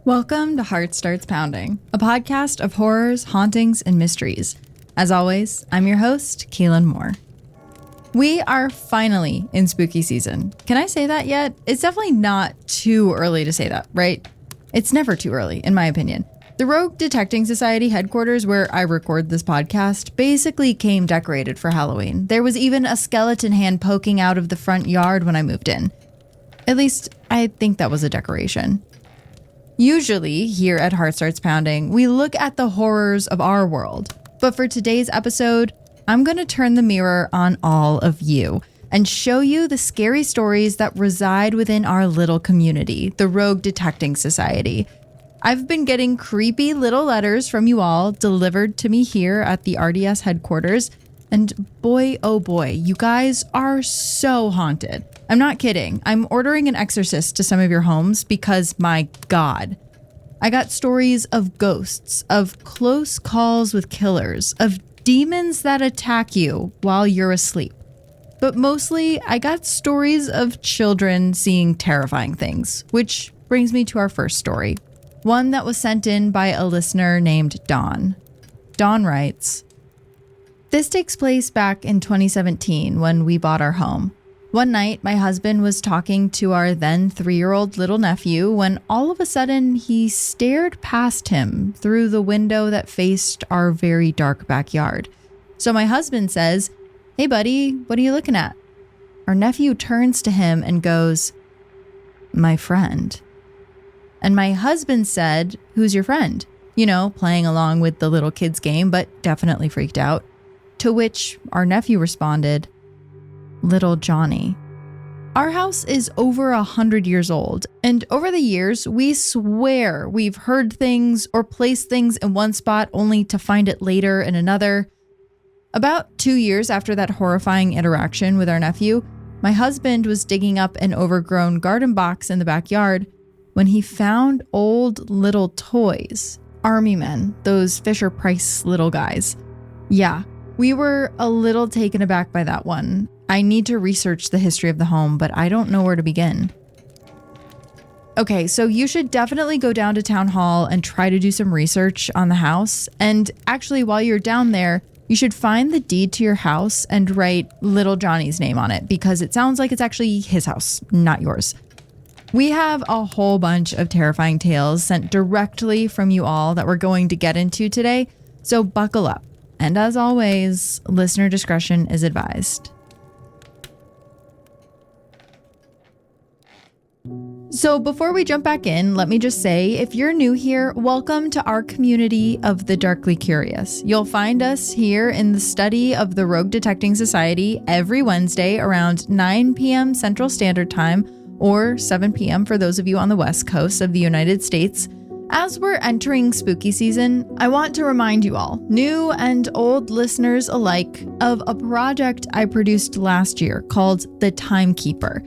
Welcome to Heart Starts Pounding, a podcast of horrors, hauntings, and mysteries. As always, I'm your host, Kaylin Moore. We are finally in spooky season. Can I say that yet? It's definitely not too early to say that, right? It's never too early, in my opinion. The Rogue Detecting Society headquarters, where I record this podcast, basically came decorated for Halloween. There was even a skeleton hand poking out of the front yard when I moved in. At least, I think that was a decoration. Usually, here at Heart Starts Pounding, we look at the horrors of our world. But for today's episode, I'm going to turn the mirror on all of you and show you the scary stories that reside within our little community, the Rogue Detecting Society. I've been getting creepy little letters from you all delivered to me here at the RDS headquarters, and boy, oh boy, you guys are so haunted. I'm not kidding. I'm ordering an exorcist to some of your homes because, my God, I got stories of ghosts, of close calls with killers, of demons that attack you while you're asleep. But mostly, I got stories of children seeing terrifying things, which brings me to our first story. One that was sent in by a listener named Dawn. Dawn writes, "This takes place back in 2017 when we bought our home. One night, my husband was talking to our then 3-year-old little nephew when all of a sudden he stared past him through the window that faced our very dark backyard. So my husband says, 'Hey buddy, what are you looking at?' Our nephew turns to him and goes, 'My friend.' And my husband said, 'Who's your friend?' You know, playing along with the little kid's game, but definitely freaked out. To which our nephew responded, 'Little Johnny.' Our house is over 100 years old, and over the years, we swear we've heard things or placed things in one spot only to find it later in another. About 2 years after that horrifying interaction with our nephew, my husband was digging up an overgrown garden box in the backyard when he found old little toys. Army men, those Fisher-Price little guys. Yeah, we were a little taken aback by that one. I need to research the history of the home, but I don't know where to begin. Okay, so you should definitely go down to town hall and try to do some research on the house. And actually, while you're down there, you should find the deed to your house and write Little Johnny's name on it, because it sounds like it's actually his house, not yours. We have a whole bunch of terrifying tales sent directly from you all that we're going to get into today, so buckle up. And as always, listener discretion is advised. So before we jump back in, let me just say, if you're new here, welcome to our community of the darkly curious. You'll find us here in the study of the Rogue Detecting Society every Wednesday around 9 p.m. Central Standard Time, or 7 p.m. for those of you on the West Coast of the United States. As we're entering spooky season, I want to remind you all, new and old listeners alike, of a project I produced last year called The Timekeeper.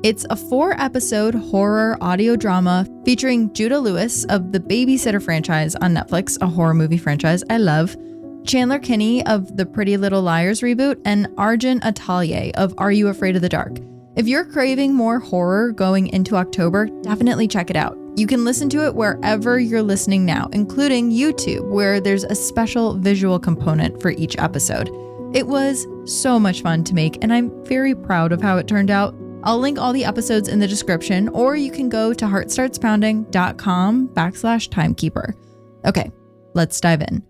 It's a 4-episode horror audio drama featuring Judah Lewis of the Babysitter franchise on Netflix, a horror movie franchise I love, Chandler Kinney of the Pretty Little Liars reboot, and Arjun Atalieh of Are You Afraid of the Dark? If you're craving more horror going into October, definitely check it out. You can listen to it wherever you're listening now, including YouTube, where there's a special visual component for each episode. It was so much fun to make, and I'm very proud of how it turned out. I'll link all the episodes in the description, or you can go to heartstartspounding.com/timekeeper. Okay, let's dive in.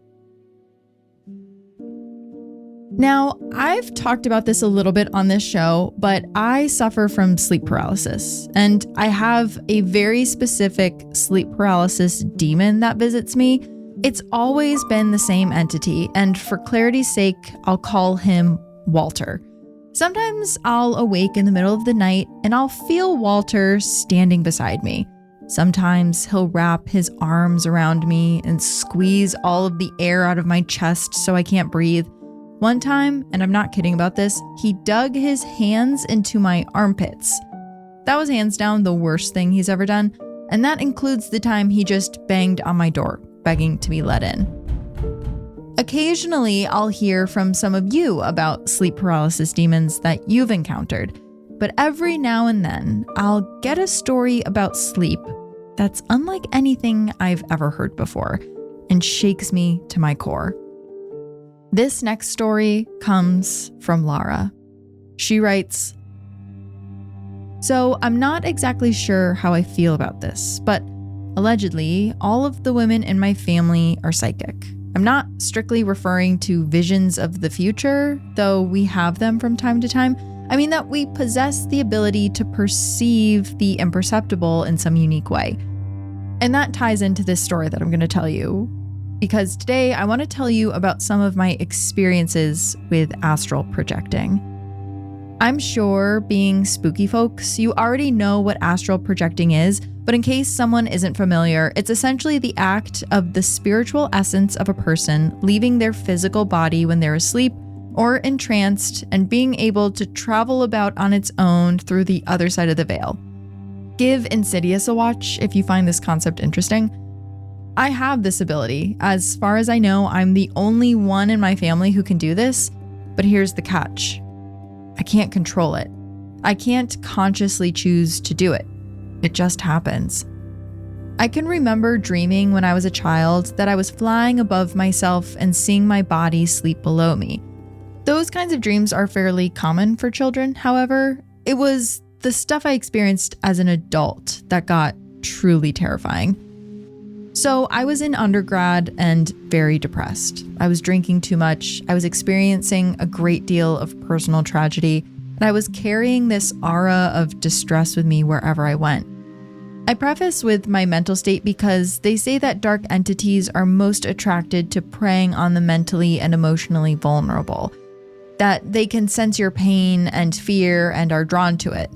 Now, I've talked about this a little bit on this show, but I suffer from sleep paralysis, and I have a very specific sleep paralysis demon that visits me. It's always been the same entity, and for clarity's sake, I'll call him Walter. Sometimes I'll awake in the middle of the night and I'll feel Walter standing beside me. Sometimes he'll wrap his arms around me and squeeze all of the air out of my chest so I can't breathe. One time, and I'm not kidding about this, he dug his hands into my armpits. That was hands down the worst thing he's ever done, and that includes the time he just banged on my door, begging to be let in. Occasionally, I'll hear from some of you about sleep paralysis demons that you've encountered, but every now and then, I'll get a story about sleep that's unlike anything I've ever heard before and shakes me to my core. This next story comes from Lara. She writes, "So I'm not exactly sure how I feel about this, but allegedly, all of the women in my family are psychic. I'm not strictly referring to visions of the future, though we have them from time to time. I mean that we possess the ability to perceive the imperceptible in some unique way. And that ties into this story that I'm going to tell you, because today I want to tell you about some of my experiences with astral projecting. I'm sure, being spooky folks, you already know what astral projecting is, but in case someone isn't familiar, it's essentially the act of the spiritual essence of a person leaving their physical body when they're asleep or entranced and being able to travel about on its own through the other side of the veil. Give Insidious a watch if you find this concept interesting. I have this ability. As far as I know, I'm the only one in my family who can do this, but here's the catch. I can't control it. I can't consciously choose to do it. It just happens. I can remember dreaming when I was a child that I was flying above myself and seeing my body sleep below me. Those kinds of dreams are fairly common for children, however. It was the stuff I experienced as an adult that got truly terrifying. So I was in undergrad and very depressed. I was drinking too much. I was experiencing a great deal of personal tragedy, and I was carrying this aura of distress with me wherever I went. I preface with my mental state because they say that dark entities are most attracted to preying on the mentally and emotionally vulnerable, that they can sense your pain and fear and are drawn to it.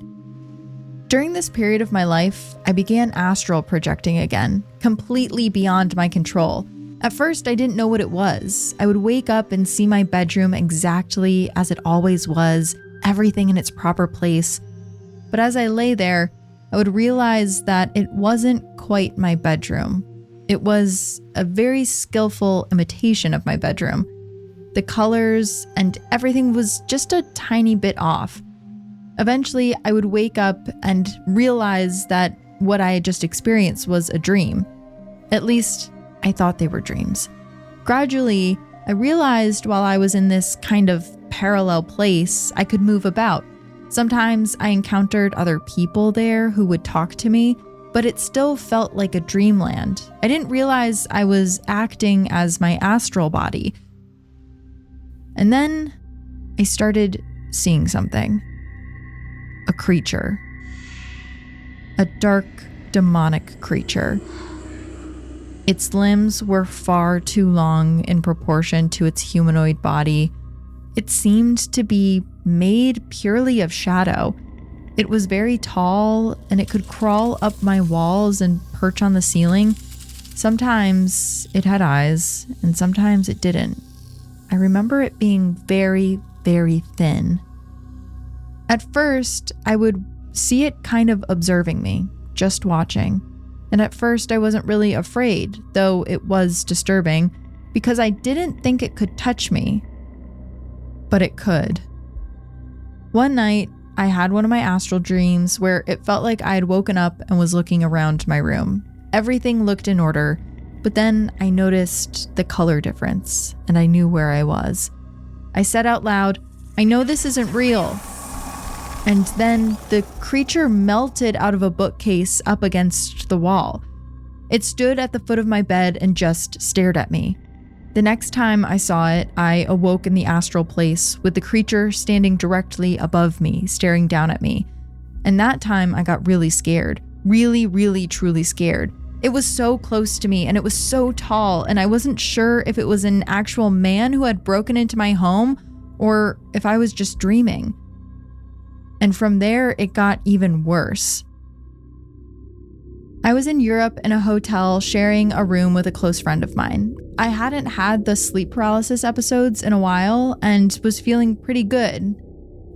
During this period of my life, I began astral projecting again, completely beyond my control. At first, I didn't know what it was. I would wake up and see my bedroom exactly as it always was, everything in its proper place. But as I lay there, I would realize that it wasn't quite my bedroom. It was a very skillful imitation of my bedroom. The colors and everything was just a tiny bit off. Eventually, I would wake up and realize that what I had just experienced was a dream. At least, I thought they were dreams. Gradually, I realized while I was in this kind of parallel place, I could move about. Sometimes I encountered other people there who would talk to me, but it still felt like a dreamland. I didn't realize I was acting as my astral body. And then I started seeing something. A creature. A dark, demonic creature. Its limbs were far too long in proportion to its humanoid body. It seemed to be made purely of shadow. It was very tall, and it could crawl up my walls and perch on the ceiling. Sometimes it had eyes, and sometimes it didn't. I remember it being very, very thin. At first, I would see it kind of observing me, just watching. And at first, I wasn't really afraid, though it was disturbing, because I didn't think it could touch me. But it could. One night, I had one of my astral dreams where it felt like I had woken up and was looking around my room. Everything looked in order, but then I noticed the color difference, and I knew where I was. I said out loud, "I know this isn't real." And then the creature melted out of a bookcase up against the wall. It stood at the foot of my bed and just stared at me. The next time I saw it, I awoke in the astral place with the creature standing directly above me, staring down at me. And that time I got really scared. Really, really, truly scared. It was so close to me and it was so tall, and I wasn't sure if it was an actual man who had broken into my home or if I was just dreaming. And from there, it got even worse. I was in Europe in a hotel sharing a room with a close friend of mine. I hadn't had the sleep paralysis episodes in a while and was feeling pretty good.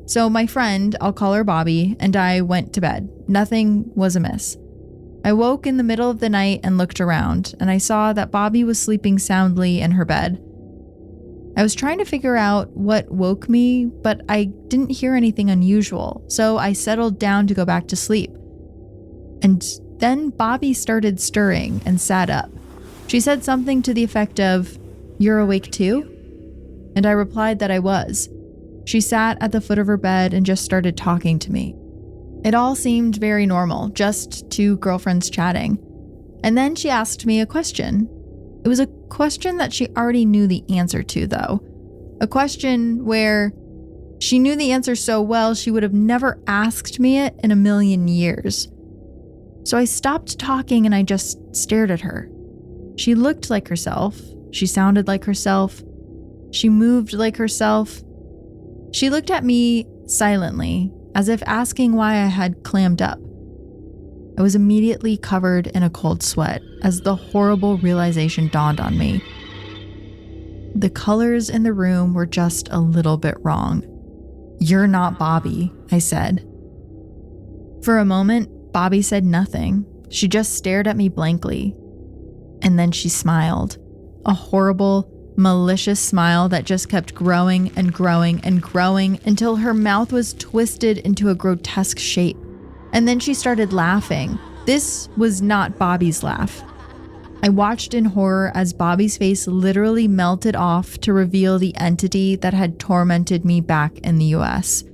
So my friend, I'll call her Bobby, and I went to bed. Nothing was amiss. I woke in the middle of the night and looked around, and I saw that Bobby was sleeping soundly in her bed. I was trying to figure out what woke me, but I didn't hear anything unusual, so I settled down to go back to sleep. And Then Bobby started stirring and sat up. She said something to the effect of, "You're awake too?" And I replied that I was. She sat at the foot of her bed and just started talking to me. It all seemed very normal, just two girlfriends chatting. And then she asked me a question. It was a question that she already knew the answer to, though. A question where she knew the answer so well she would have never asked me it in a million years. So I stopped talking and I just stared at her. She looked like herself. She sounded like herself. She moved like herself. She looked at me silently, as if asking why I had clammed up. I was immediately covered in a cold sweat as the horrible realization dawned on me. The colors in the room were just a little bit wrong. "You're not Bobby," I said. For a moment, Bobby said nothing. She just stared at me blankly. And then she smiled. A horrible, malicious smile that just kept growing and growing and growing until her mouth was twisted into a grotesque shape. And then she started laughing. This was not Bobby's laugh. I watched in horror as Bobby's face literally melted off to reveal the entity that had tormented me back in the US.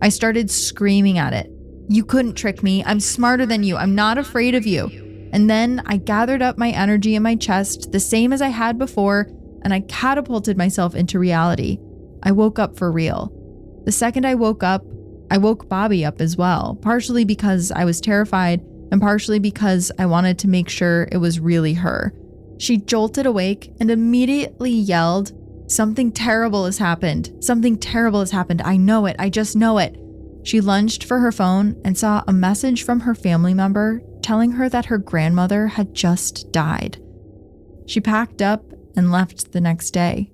I started screaming at it. "You couldn't trick me. I'm smarter than you. I'm not afraid of you." And then I gathered up my energy in my chest, the same as I had before, and I catapulted myself into reality. I woke up for real. The second I woke up, I woke Bobby up as well, partially because I was terrified and partially because I wanted to make sure it was really her. She jolted awake and immediately yelled, "Something terrible has happened. Something terrible has happened. I know it. I just know it." She lunged for her phone and saw a message from her family member telling her that her grandmother had just died. She packed up and left the next day.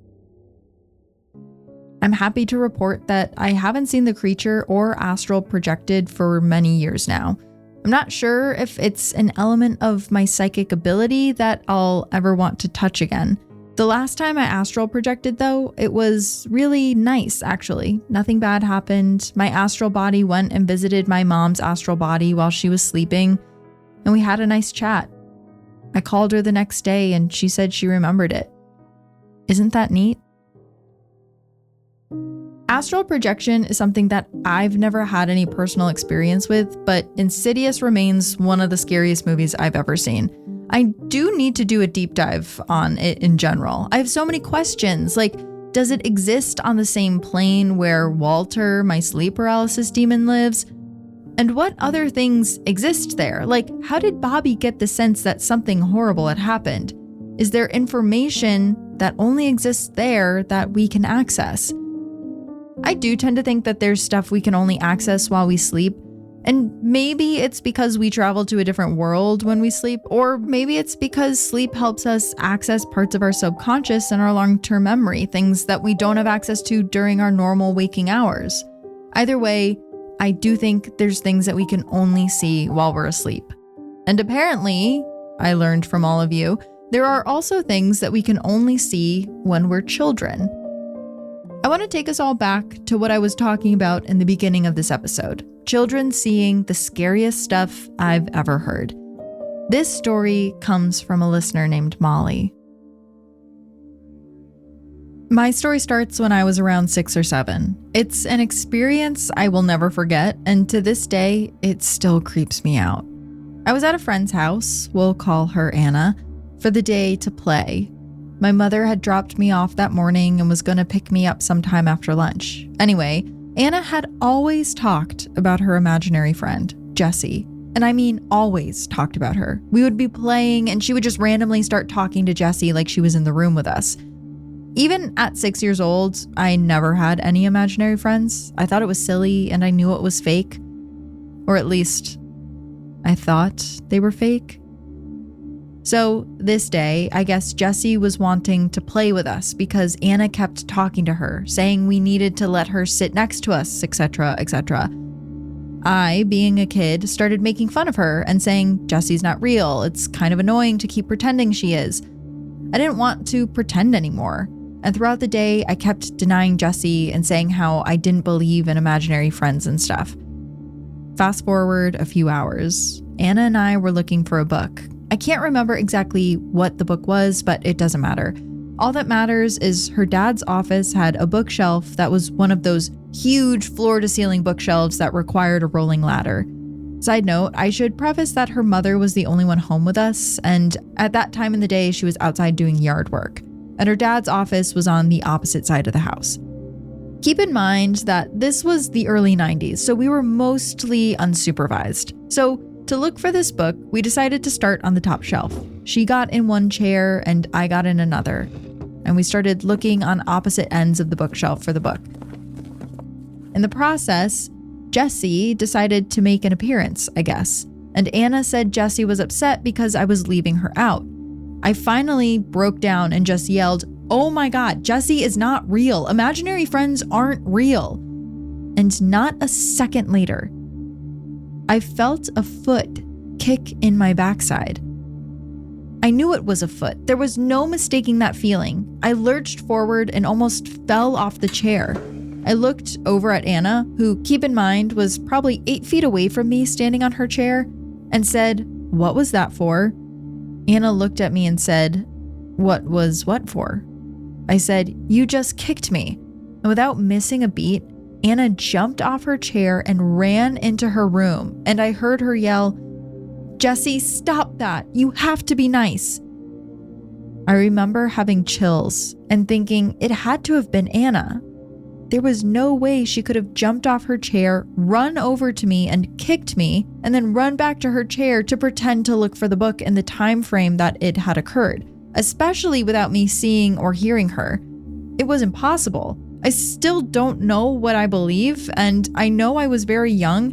I'm happy to report that I haven't seen the creature or astral projected for many years now. I'm not sure if it's an element of my psychic ability that I'll ever want to touch again. The last time I astral projected, though, it was really nice, actually. Nothing bad happened. My astral body went and visited my mom's astral body while she was sleeping, and we had a nice chat. I called her the next day and she said she remembered it. Isn't that neat? Astral projection is something that I've never had any personal experience with, but Insidious remains one of the scariest movies I've ever seen. I do need to do a deep dive on it in general. I have so many questions, like, does it exist on the same plane where Walter, my sleep paralysis demon, lives? And what other things exist there? Like, how did Bobby get the sense that something horrible had happened? Is there information that only exists there that we can access? I do tend to think that there's stuff we can only access while we sleep, and maybe it's because we travel to a different world when we sleep, or maybe it's because sleep helps us access parts of our subconscious and our long-term memory, things that we don't have access to during our normal waking hours. Either way, I do think there's things that we can only see while we're asleep. And apparently, I learned from all of you, there are also things that we can only see when we're children. I want to take us all back to what I was talking about in the beginning of this episode. Children seeing the scariest stuff I've ever heard. This story comes from a listener named Molly. My story starts when I was around 6 or 7. It's an experience I will never forget, and to this day, it still creeps me out. I was at a friend's house, we'll call her Anna, for the day to play. My mother had dropped me off that morning and was going to pick me up sometime after lunch. Anyway, Anna had always talked about her imaginary friend, Jessie. And I mean always talked about her. We would be playing and she would just randomly start talking to Jessie like she was in the room with us. Even at 6 years old, I never had any imaginary friends. I thought it was silly and I knew it was fake. Or at least, I thought they were fake. So this day, I guess Jessie was wanting to play with us because Anna kept talking to her, saying we needed to let her sit next to us, etc., etc. I, being a kid, started making fun of her and saying, Jessie's not real. It's kind of annoying to keep pretending she is. I didn't want to pretend anymore. And throughout the day, I kept denying Jessie and saying how I didn't believe in imaginary friends and stuff. Fast forward a few hours. Anna and I were looking for a book. I can't remember exactly what the book was, but it doesn't matter. All that matters is her dad's office had a bookshelf that was one of those huge floor-to-ceiling bookshelves that required a rolling ladder. Side note, I should preface that her mother was the only one home with us, and at that time in the day, she was outside doing yard work, and her dad's office was on the opposite side of the house. Keep in mind that this was the early 90s, so we were mostly unsupervised. So to look for this book, we decided to start on the top shelf. She got in one chair and I got in another, and we started looking on opposite ends of the bookshelf for the book. In the process, Jessie decided to make an appearance, I guess, and Anna said Jessie was upset because I was leaving her out. I finally broke down and just yelled, "Oh my God, Jessie is not real. Imaginary friends aren't real." And not a second later, I felt a foot kick in my backside. I knew it was a foot. There was no mistaking that feeling. I lurched forward and almost fell off the chair. I looked over at Anna, who, keep in mind, was probably 8 feet away from me standing on her chair, and said, "What was that for?" Anna looked at me and said, "What was what for?" I said, "You just kicked me." And without missing a beat, Anna jumped off her chair and ran into her room, and I heard her yell, "Jessie, stop that. You have to be nice." I remember having chills and thinking it had to have been Anna. There was no way she could have jumped off her chair, run over to me and kicked me, and then run back to her chair to pretend to look for the book in the time frame that it had occurred, especially without me seeing or hearing her. It was impossible. I still don't know what I believe, and I know I was very young,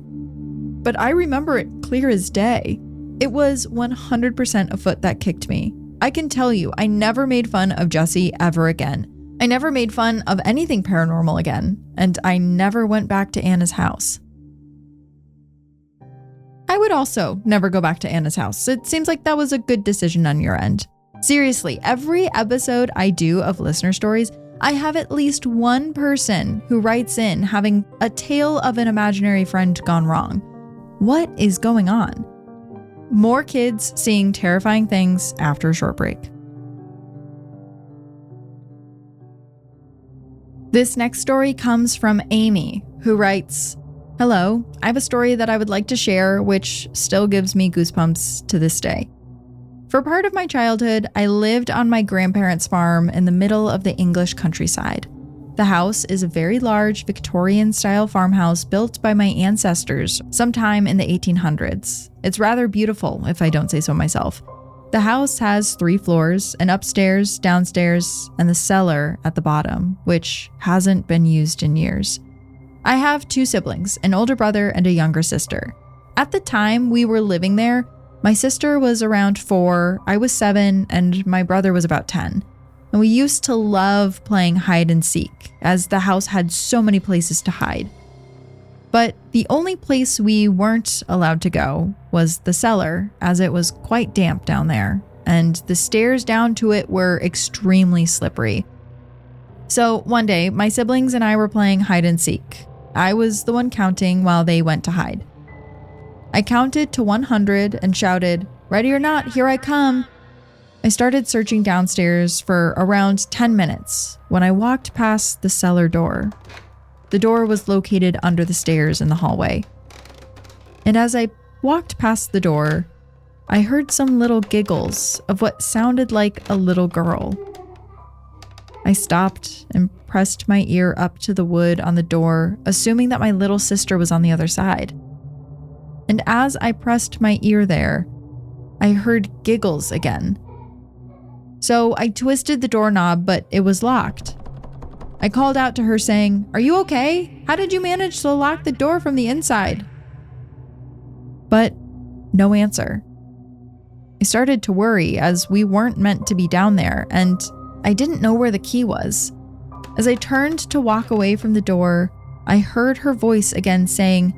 but I remember it clear as day. It was 100% a foot that kicked me. I can tell you, I never made fun of Jessie ever again. I never made fun of anything paranormal again, and I never went back to Anna's house. I would also never go back to Anna's house. It seems like that was a good decision on your end. Seriously, every episode I do of listener stories, I have at least one person who writes in having a tale of an imaginary friend gone wrong. What is going on? More kids seeing terrifying things after a short break. This next story comes from Amy, who writes, "Hello, I have a story that I would like to share, which still gives me goosebumps to this day. For part of my childhood, I lived on my grandparents' farm in the middle of the English countryside. The house is a very large Victorian-style farmhouse built by my ancestors sometime in the 1800s. It's rather beautiful, if I don't say so myself. The house has 3 floors, an upstairs, downstairs, and the cellar at the bottom, which hasn't been used in years. I have 2 siblings, an older brother and a younger sister. At the time we were living there, my sister was around 4, I was 7, and my brother was about 10. And we used to love playing hide and seek, as the house had so many places to hide. But the only place we weren't allowed to go was the cellar, as it was quite damp down there, and the stairs down to it were extremely slippery. So one day, my siblings and I were playing hide and seek. I was the one counting while they went to hide. I counted to 100 and shouted, "Ready or not, here I come." I started searching downstairs for around 10 minutes when I walked past the cellar door. The door was located under the stairs in the hallway. And as I walked past the door, I heard some little giggles of what sounded like a little girl. I stopped and pressed my ear up to the wood on the door, assuming that my little sister was on the other side. And as I pressed my ear there, I heard giggles again. So I twisted the doorknob, but it was locked. I called out to her saying, "Are you okay? How did you manage to lock the door from the inside?" But no answer. I started to worry as we weren't meant to be down there, and I didn't know where the key was. As I turned to walk away from the door, I heard her voice again saying,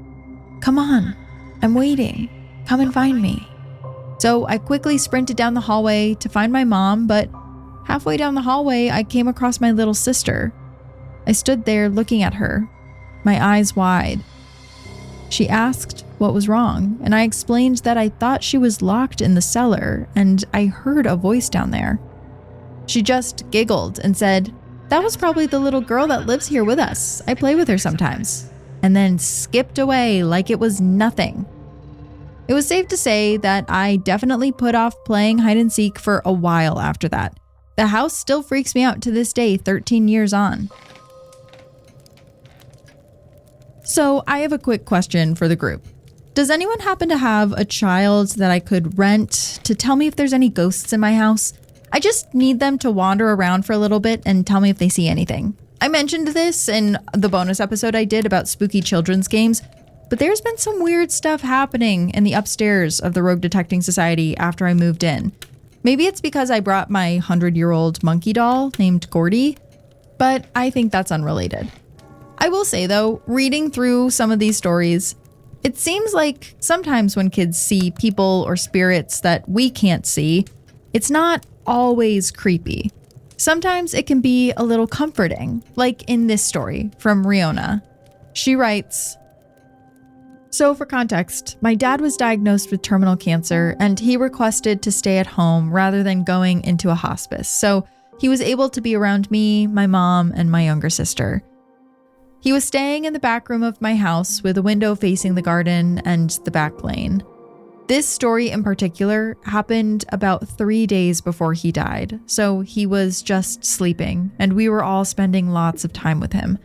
"Come on, I'm waiting. Come and find me." So I quickly sprinted down the hallway to find my mom, but halfway down the hallway, I came across my little sister. I stood there looking at her, my eyes wide. She asked what was wrong, and I explained that I thought she was locked in the cellar and I heard a voice down there. She just giggled and said, "That was probably the little girl that lives here with us. I play with her sometimes," and then skipped away like it was nothing. It was safe to say that I definitely put off playing hide and seek for a while after that. The house still freaks me out to this day, 13 years on. So I have a quick question for the group. Does anyone happen to have a child that I could rent to tell me if there's any ghosts in my house? I just need them to wander around for a little bit and tell me if they see anything. I mentioned this in the bonus episode I did about spooky children's games, but there's been some weird stuff happening in the upstairs of the Rogue Detecting Society after I moved in. Maybe it's because I brought my 100-year-old monkey doll named Gordy, but I think that's unrelated. I will say though, reading through some of these stories, it seems like sometimes when kids see people or spirits that we can't see, it's not always creepy. Sometimes it can be a little comforting, like in this story from Riona. She writes, "So for context, my dad was diagnosed with terminal cancer and he requested to stay at home rather than going into a hospice. So he was able to be around me, my mom, and my younger sister. He was staying in the back room of my house with a window facing the garden and the back lane. This story in particular happened about 3 days before he died, so he was just sleeping and we were all spending lots of time with him.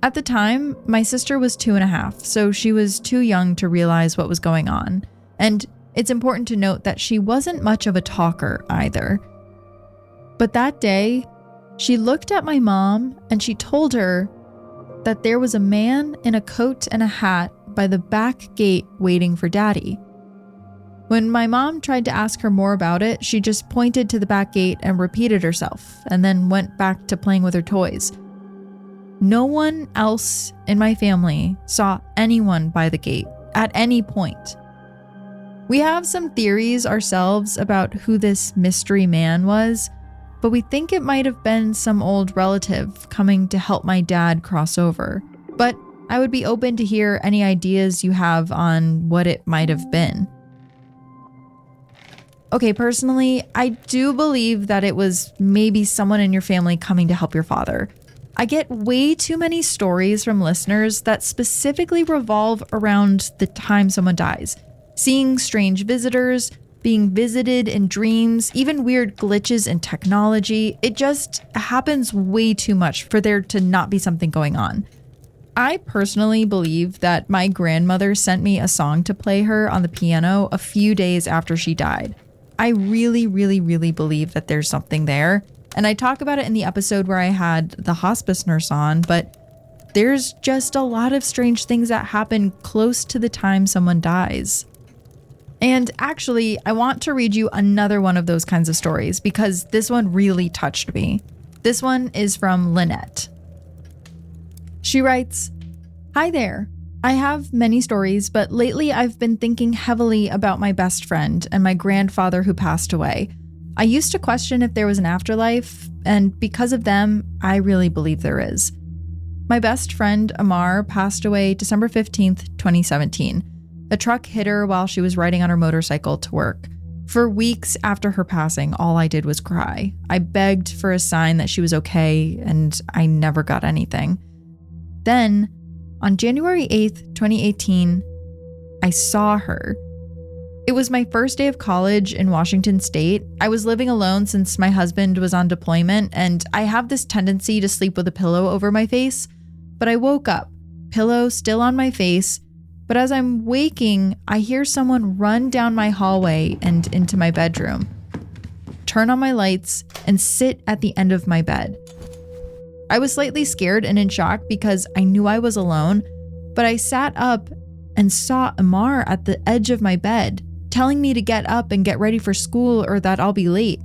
At the time, my sister was 2.5, so she was too young to realize what was going on. And it's important to note that she wasn't much of a talker either. But that day, she looked at my mom and she told her that there was a man in a coat and a hat by the back gate waiting for Daddy. When my mom tried to ask her more about it, she just pointed to the back gate and repeated herself, and then went back to playing with her toys. No one else in my family saw anyone by the gate at any point. We have some theories ourselves about who this mystery man was, but we think it might have been some old relative coming to help my dad cross over. But I would be open to hear any ideas you have on what it might have been. Okay, personally, I do believe that it was maybe someone in your family coming to help your father. I get way too many stories from listeners that specifically revolve around the time someone dies. Seeing strange visitors, being visited in dreams, even weird glitches in technology. It just happens way too much for there to not be something going on. I personally believe that my grandmother sent me a song to play her on the piano a few days after she died. I really believe that there's something there. And I talk about it in the episode where I had the hospice nurse on, but there's just a lot of strange things that happen close to the time someone dies. And actually, I want to read you another one of those kinds of stories because this one really touched me. This one is from Lynette. She writes, "Hi there. I have many stories, but lately I've been thinking heavily about my best friend and my grandfather who passed away. I used to question if there was an afterlife, and because of them, I really believe there is. My best friend, Amar, passed away December 15th, 2017. A truck hit her while she was riding on her motorcycle to work. For weeks after her passing, all I did was cry. I begged for a sign that she was okay, and I never got anything. Then, on January 8th, 2018, I saw her. It was my first day of college in Washington State. I was living alone since my husband was on deployment, and I have this tendency to sleep with a pillow over my face. But I woke up, pillow still on my face, but as I'm waking, I hear someone run down my hallway and into my bedroom, turn on my lights, and sit at the end of my bed. I was slightly scared and in shock because I knew I was alone, but I sat up and saw Amar at the edge of my bed, telling me to get up and get ready for school or that I'll be late.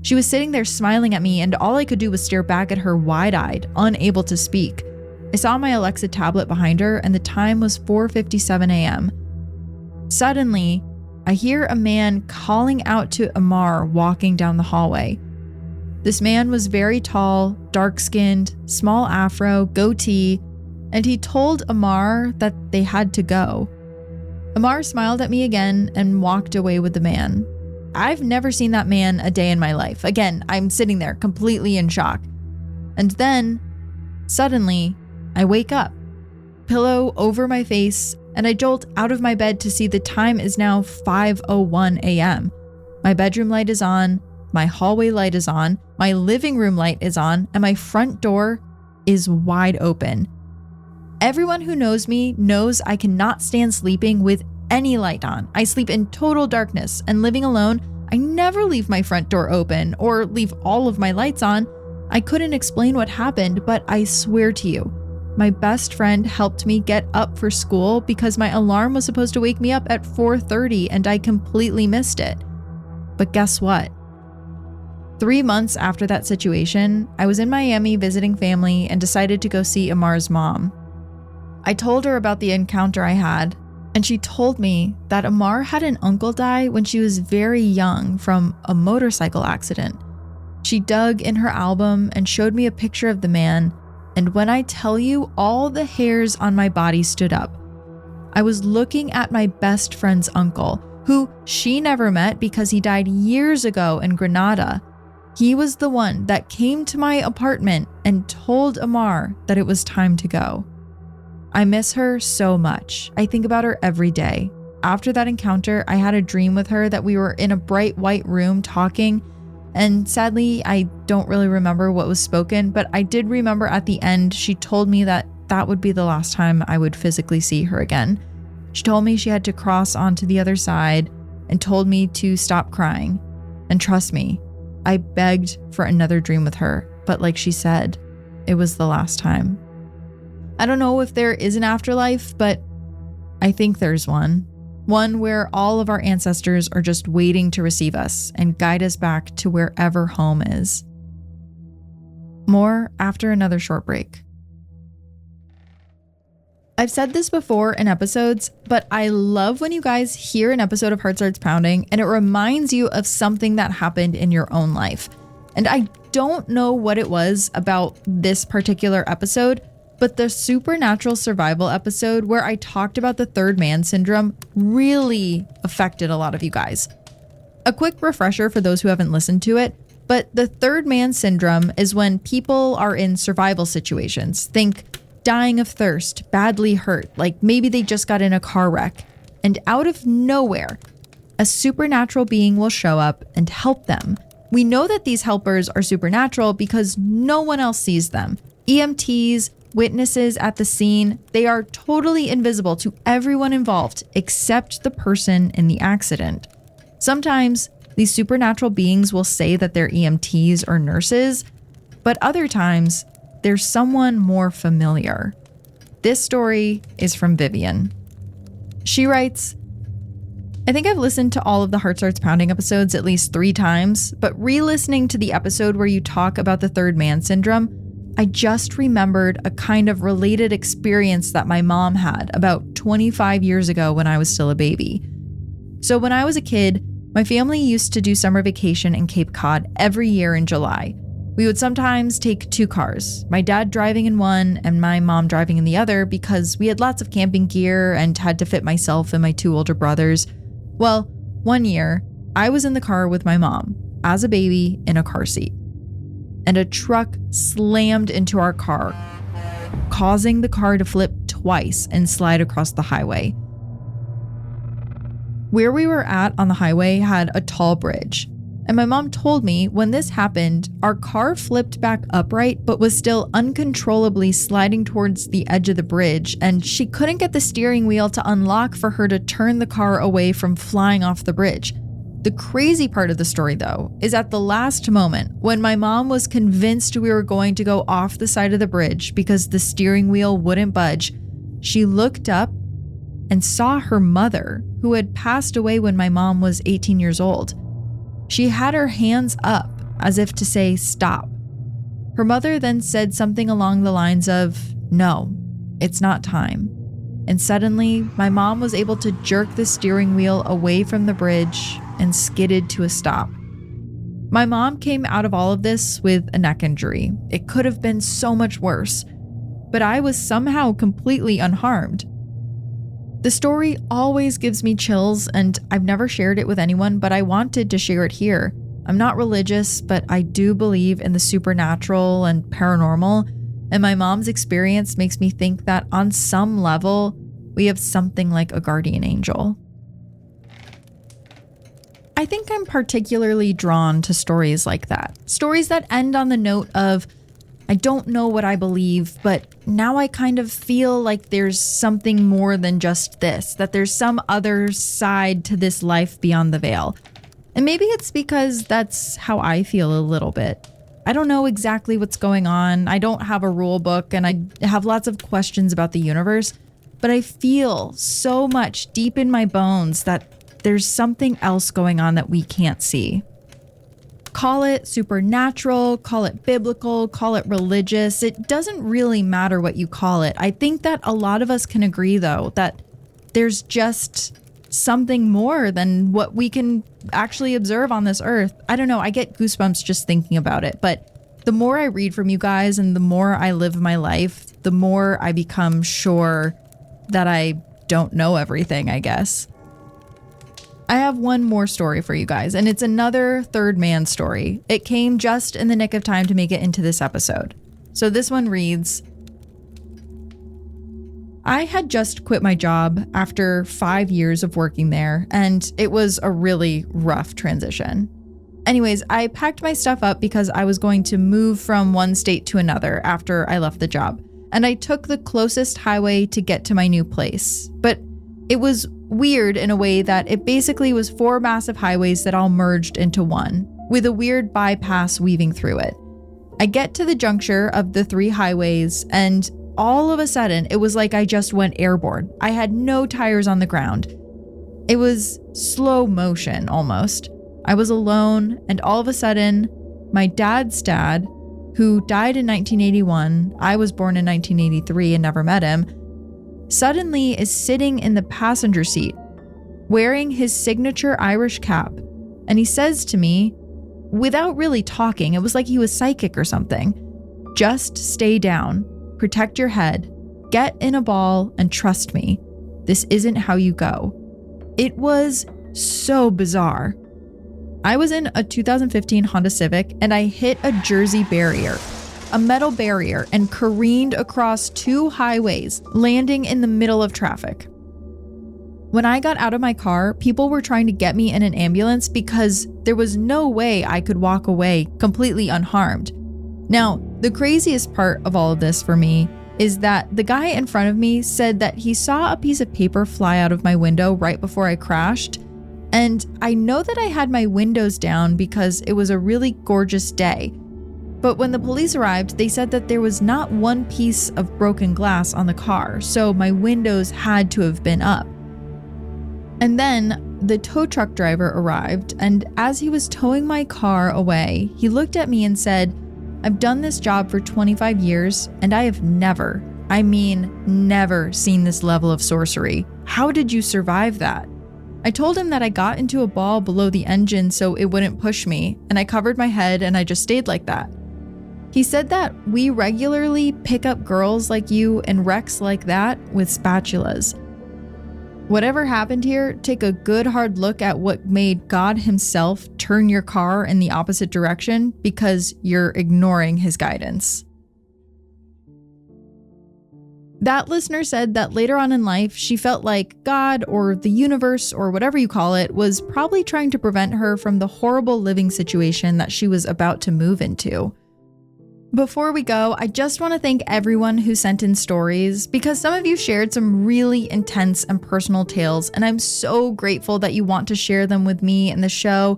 She was sitting there smiling at me, and all I could do was stare back at her wide-eyed, unable to speak. I saw my Alexa tablet behind her, and the time was 4:57 a.m. Suddenly, I hear a man calling out to Amar walking down the hallway. This man was very tall, dark-skinned, small afro, goatee, and he told Amar that they had to go. Amar smiled at me again and walked away with the man. I've never seen that man a day in my life. Again, I'm sitting there completely in shock. And then, suddenly, I wake up, pillow over my face, and I jolt out of my bed to see the time is now 5:01 a.m. My bedroom light is on, my hallway light is on, my living room light is on, and my front door is wide open. Everyone who knows me knows I cannot stand sleeping with any light on. I sleep in total darkness, and living alone, I never leave my front door open or leave all of my lights on. I couldn't explain what happened, but I swear to you, my best friend helped me get up for school because my alarm was supposed to wake me up at 4:30 and I completely missed it. But guess what? 3 months after that situation, I was in Miami visiting family and decided to go see Amar's mom. I told her about the encounter I had, and she told me that Amar had an uncle die when she was very young from a motorcycle accident. She dug in her album and showed me a picture of the man, and when I tell you, all the hairs on my body stood up. I was looking at my best friend's uncle, who she never met because he died years ago in Granada. He was the one that came to my apartment and told Amar that it was time to go. I miss her so much. I think about her every day. After that encounter, I had a dream with her that we were in a bright white room talking, and sadly, I don't really remember what was spoken, but I did remember at the end, she told me that that would be the last time I would physically see her again. She told me she had to cross onto the other side and told me to stop crying. And trust me, I begged for another dream with her, but like she said, it was the last time. I don't know if there is an afterlife, but I think there's one. One where all of our ancestors are just waiting to receive us and guide us back to wherever home is. More after another short break. I've said this before in episodes, but I love when you guys hear an episode of Heart Starts Pounding and it reminds you of something that happened in your own life. And I don't know what it was about this particular episode, but the supernatural survival episode where I talked about the third man syndrome really affected a lot of you guys. A quick refresher for those who haven't listened to it, but the third man syndrome is when people are in survival situations. Think dying of thirst, badly hurt, like maybe they just got in a car wreck, and out of nowhere, a supernatural being will show up and help them. We know that these helpers are supernatural because no one else sees them. EMTs, witnesses at the scene, they are totally invisible to everyone involved except the person in the accident. Sometimes these supernatural beings will say that they're EMTs or nurses, but other times there's someone more familiar. This story is from Vivian. She writes, I think I've listened to all of the Heart Starts Pounding episodes at least 3 times, but re-listening to the episode where you talk about the third man syndrome, I just remembered a kind of related experience that my mom had about 25 years ago when I was still a baby. So when I was a kid, my family used to do summer vacation in Cape Cod every year in July. We would sometimes take 2 cars, my dad driving in one and my mom driving in the other because we had lots of camping gear and had to fit myself and my 2 older brothers. Well, one year, I was in the car with my mom as a baby in a car seat, and a truck slammed into our car, causing the car to flip twice and slide across the highway. Where we were at on the highway had a tall bridge, and my mom told me when this happened, our car flipped back upright but was still uncontrollably sliding towards the edge of the bridge, and she couldn't get the steering wheel to unlock for her to turn the car away from flying off the bridge. The crazy part of the story, though, is at the last moment, when my mom was convinced we were going to go off the side of the bridge because the steering wheel wouldn't budge, she looked up and saw her mother, who had passed away when my mom was 18 years old. She had her hands up as if to say, stop. Her mother then said something along the lines of, no, it's not time. And suddenly, my mom was able to jerk the steering wheel away from the bridge and skidded to a stop. My mom came out of all of this with a neck injury. It could have been so much worse, but I was somehow completely unharmed. The story always gives me chills, and I've never shared it with anyone, but I wanted to share it here. I'm not religious, but I do believe in the supernatural and paranormal, and my mom's experience makes me think that on some level, we have something like a guardian angel. I think I'm particularly drawn to stories like that. Stories that end on the note of, I don't know what I believe, but now I kind of feel like there's something more than just this, that there's some other side to this life beyond the veil. And maybe it's because that's how I feel a little bit. I don't know exactly what's going on. I don't have a rule book, and I have lots of questions about the universe, but I feel so much deep in my bones that there's something else going on that we can't see. Call it supernatural, call it biblical, call it religious. It doesn't really matter what you call it. I think that a lot of us can agree, though, that there's just something more than what we can actually observe on this earth. I don't know. I get goosebumps just thinking about it. But the more I read from you guys and the more I live my life, the more I become sure that I don't know everything, I guess. I have one more story for you guys, and it's another third man story. It came just in the nick of time to make it into this episode. So this one reads, I had just quit my job after 5 years of working there, and it was a really rough transition. Anyways, I packed my stuff up because I was going to move from one state to another after I left the job, and I took the closest highway to get to my new place. But it was weird in a way that it basically was 4 massive highways that all merged into one, with a weird bypass weaving through it. I get to the juncture of the 3 highways, and all of a sudden, it was like I just went airborne. I had no tires on the ground. It was slow motion, almost. I was alone, and all of a sudden, my dad's dad, who died in 1981, I was born in 1983 and never met him, suddenly is sitting in the passenger seat, wearing his signature Irish cap, and he says to me, without really talking, it was like he was psychic or something, just stay down. Protect your head, get in a ball, and trust me, this isn't how you go. It was so bizarre. I was in a 2015 Honda Civic and I hit a Jersey barrier, a metal barrier, and careened across 2 highways, landing in the middle of traffic. When I got out of my car, people were trying to get me in an ambulance because there was no way I could walk away completely unharmed. Now, the craziest part of all of this for me is that the guy in front of me said that he saw a piece of paper fly out of my window right before I crashed. And I know that I had my windows down because it was a really gorgeous day. But when the police arrived, they said that there was not one piece of broken glass on the car, so my windows had to have been up. And then the tow truck driver arrived, and as he was towing my car away, he looked at me and said, I've done this job for 25 years, and I have never seen this level of sorcery. How did you survive that? I told him that I got into a ball below the engine so it wouldn't push me, and I covered my head and I just stayed like that. He said that we regularly pick up girls like you in wrecks like that with spatulas. Whatever happened here, take a good hard look at what made God himself turn your car in the opposite direction because you're ignoring his guidance. That listener said that later on in life, she felt like God or the universe or whatever you call it was probably trying to prevent her from the horrible living situation that she was about to move into. Before we go, I just want to thank everyone who sent in stories because some of you shared some really intense and personal tales, and I'm so grateful that you want to share them with me in the show.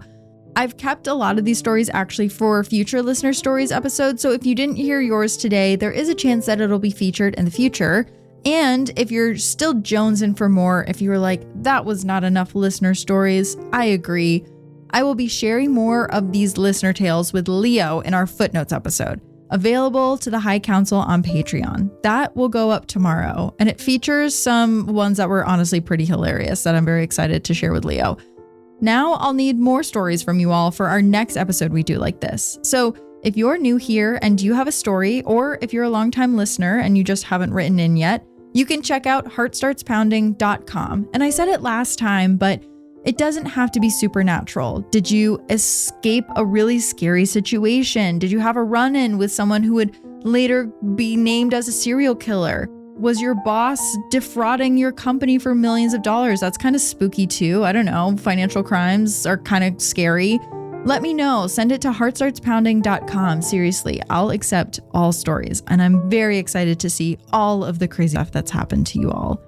I've kept a lot of these stories actually for future listener stories episodes, so if you didn't hear yours today, there is a chance that it'll be featured in the future. And if you're still jonesing for more, if you were like, that was not enough listener stories, I agree. I will be sharing more of these listener tales with Leo in our footnotes episode, available to the High Council on Patreon. That will go up tomorrow, and it features some ones that were honestly pretty hilarious that I'm very excited to share with Leo. Now I'll need more stories from you all for our next episode we do like this. So if you're new here and you have a story, or if you're a longtime listener and you just haven't written in yet, You can check out heartstartspounding.com. And I said it last time, but it doesn't have to be supernatural. Did you escape a really scary situation? Did you have a run-in with someone who would later be named as a serial killer? Was your boss defrauding your company for millions of dollars? That's kind of spooky too. I don't know. Financial crimes are kind of scary. Let me know. Send it to heartstartspounding.com. Seriously, I'll accept all stories. And I'm very excited to see all of the crazy stuff that's happened to you all.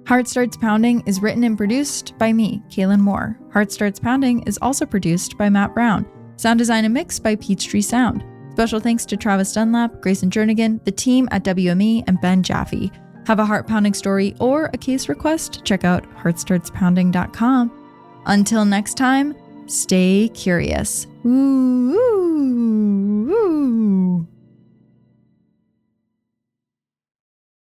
Heart Starts Pounding is written and produced by me, Kaylin Moore. Heart Starts Pounding is also produced by Matt Brown. Sound design and mix by Peachtree Sound. Special thanks to Travis Dunlap, Grayson Jernigan, the team at WME, and Ben Jaffe. Have a heart-pounding story or a case request? Check out heartstartspounding.com. Until next time, stay curious. Ooh, ooh, ooh.